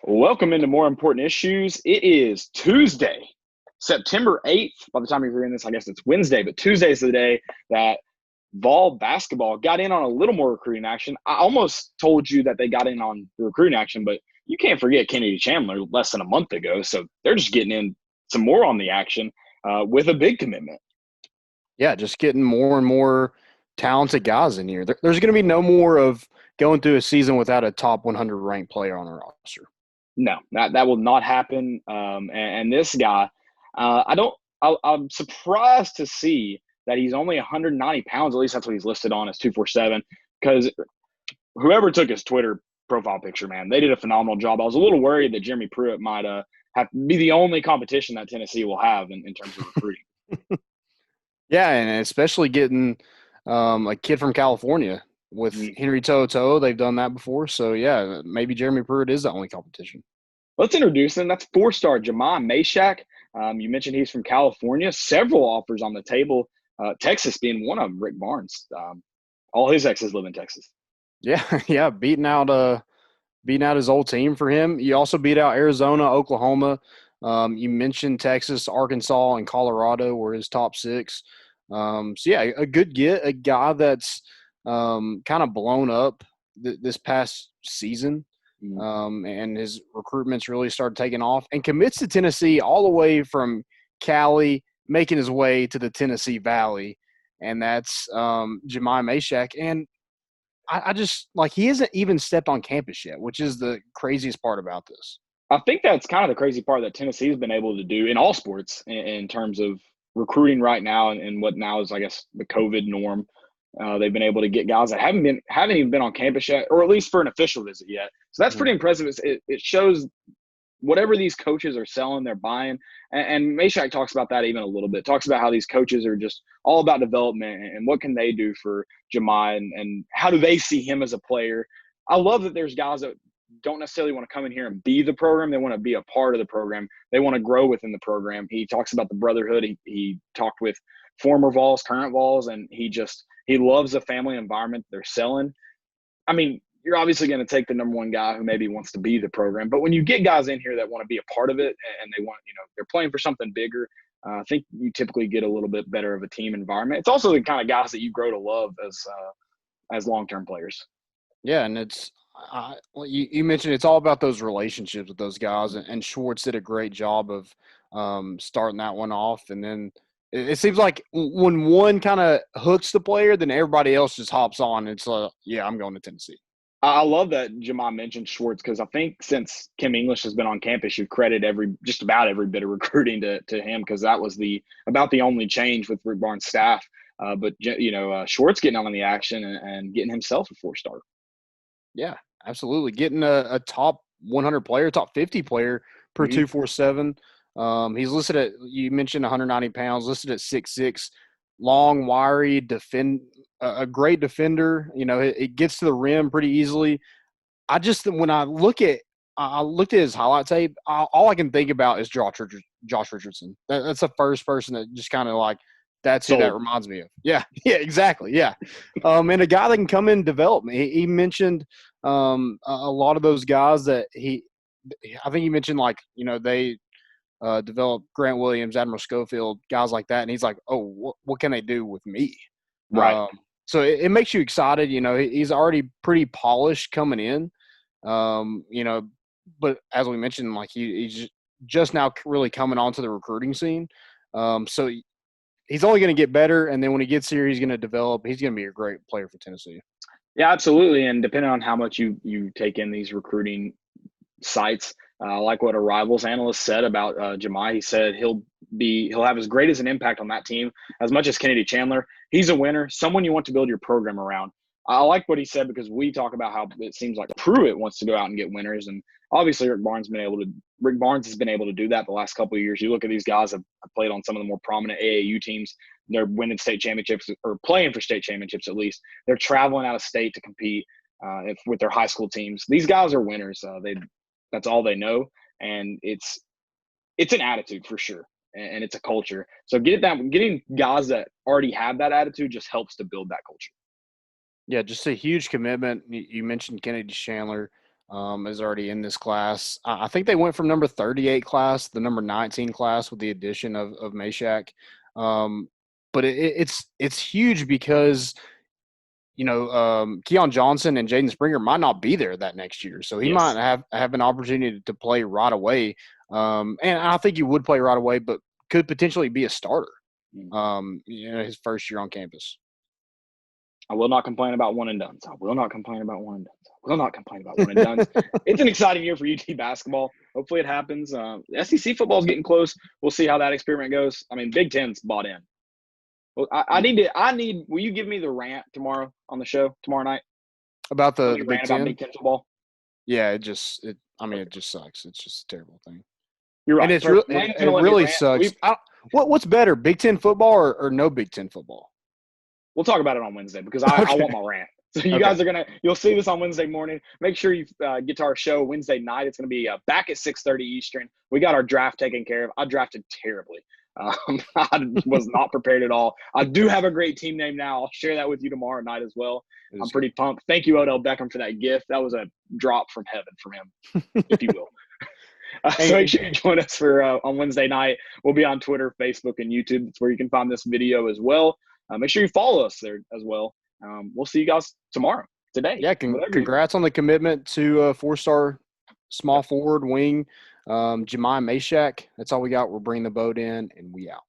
Welcome into More Important Issues. It is Tuesday, September 8th. By the time you're hearing this, I guess it's Wednesday, but Tuesday is the day that Vol basketball got in on a little more recruiting action. I almost told you that they got in on the recruiting action, but you can't forget Kennedy Chandler less than a month ago. So they're just getting in some more on the action with a big commitment. Yeah, just getting more and more talented guys in here. There's going to be no more of going through a season without a top 100 ranked player on the roster. No, that will not happen. And this guy, I'm surprised to see that he's only 190 pounds. At least that's what he's listed on as 247. Because whoever took his Twitter profile picture, man, they did a phenomenal job. I was a little worried that Jeremy Pruitt might have be the only competition that Tennessee will have in terms of recruiting. Yeah, and especially getting a kid from California with Henry To'oTo'o. They've done that before. So, yeah, maybe Jeremy Pruitt is the only competition. Let's introduce him. That's four-star Jahmai Mashack. You mentioned he's from California. Several offers on the table. Texas being one of them. Rick Barnes. All his exes live in Texas. Yeah, yeah, beating out his old team for him. You also beat out Arizona, Oklahoma. You mentioned Texas, Arkansas, and Colorado were his top six. So, yeah, a good get, a guy that's kind of blown up this past season. And his recruitment's really started taking off and commits to Tennessee all the way from Cali, making his way to the Tennessee Valley. And that's Jahmai Mashack. And I just – like he hasn't even stepped on campus yet, which is the craziest part about this. I think that's kind of the crazy part that Tennessee's been able to do in all sports in terms of recruiting right now and what now is, I guess, the COVID norm. They've been able to get guys that haven't even been on campus yet, or at least for an official visit yet. So that's pretty impressive. It shows whatever these coaches are selling, they're buying. And Mashack talks about that even a little bit. Talks about how these coaches are just all about development and what can they do for Jahmai and how do they see him as a player. I love that there's guys that don't necessarily want to come in here and be the program. They want to be a part of the program. They want to grow within the program. He talks about the brotherhood. He talked with former Vols, current Vols, and he loves the family environment they're selling. I mean, you're obviously going to take the number one guy who maybe wants to be the program. But when you get guys in here that want to be a part of it and they want, they're playing for something bigger, I think you typically get a little bit better of a team environment. It's also the kind of guys that you grow to love as long-term players. Yeah, and it's you mentioned it's all about those relationships with those guys, and Schwartz did a great job of starting that one off. And then it seems like when one kind of hooks the player, then everybody else just hops on. It's yeah, I'm going to Tennessee. I love that Jahmai mentioned Schwartz because I think since Kim English has been on campus, you've credited just about every bit of recruiting to him because that was about the only change with Rick Barnes' staff. But Schwartz getting on the action and getting himself a 4-star. Yeah, absolutely. Getting a top 100 player, top 50 player per 247. He's listed at, you mentioned 190 pounds, listed at 6'6", long, wiry, a great defender. It gets to the rim pretty easily. When I looked at his highlight tape, all I can think about is Josh Richardson. That's the first person that just kind of like, that's who that reminds me of. Yeah, exactly. Yeah. And a guy that can come in and develop. He mentioned a lot of those guys that I think he mentioned they developed Grant Williams, Admiral Schofield, guys like that. And he's like, oh, what can they do with me? Right. So it makes you excited. He's already pretty polished coming in. But as we mentioned, like he's just now really coming onto the recruiting scene. So he's only going to get better, and then when he gets here, he's going to develop. He's going to be a great player for Tennessee. Yeah, absolutely. And depending on how much you take in these recruiting sites, like what a Rivals analyst said about Jahmai, he said he'll have as great as an impact on that team as much as Kennedy Chandler. He's a winner, someone you want to build your program around. I like what he said because we talk about how it seems like Pruitt wants to go out and get winners, and obviously Rick Barnes has been able to do that the last couple of years. You look at these guys have played on some of the more prominent AAU teams. They're winning state championships or playing for state championships at least. They're traveling out of state to compete with their high school teams. These guys are winners. That's all they know, and it's an attitude for sure, and it's a culture. So getting guys that already have that attitude just helps to build that culture. Yeah, just a huge commitment. You mentioned Kennedy Chandler. is already in this class. I think they went from number 38 class to the number 19 class with the addition of Mashack. But it's huge because Keon Johnson and Jaden Springer might not be there that next year, so he Yes. might have an opportunity to play right away. And I think he would play right away, but could potentially be a starter. His first year on campus. I will not complain about one and dones. I will not complain about one and dones. I will not complain about one and dones. It's an exciting year for UT basketball. Hopefully it happens. SEC football is getting close. We'll see how that experiment goes. I mean, Big Ten's bought in. Well, I need. Will you give me the rant tomorrow on the show tomorrow night About the Big rant Ten? about Big Ten football? Yeah, it just sucks. It's just a terrible thing. You're right. And it really sucks. What's better, Big Ten football or no Big Ten football? We'll talk about it on Wednesday because I want my rant. So you guys are you'll see this on Wednesday morning. Make sure you get to our show Wednesday night. It's going to be back at 6:30 Eastern. We got our draft taken care of. I drafted terribly. I was not prepared at all. I do have a great team name now. I'll share that with you tomorrow night as well. I'm pretty pumped. Thank you, Odell Beckham, for that gift. That was a drop from heaven from him, if you will. So make sure you join us for on Wednesday night. We'll be on Twitter, Facebook, and YouTube. That's where you can find this video as well. Make sure you follow us there as well. We'll see you guys today. Yeah, congrats on the commitment to 4-star small forward wing, Jahmai Mashack. That's all we got. We're bringing the boat in, and we out.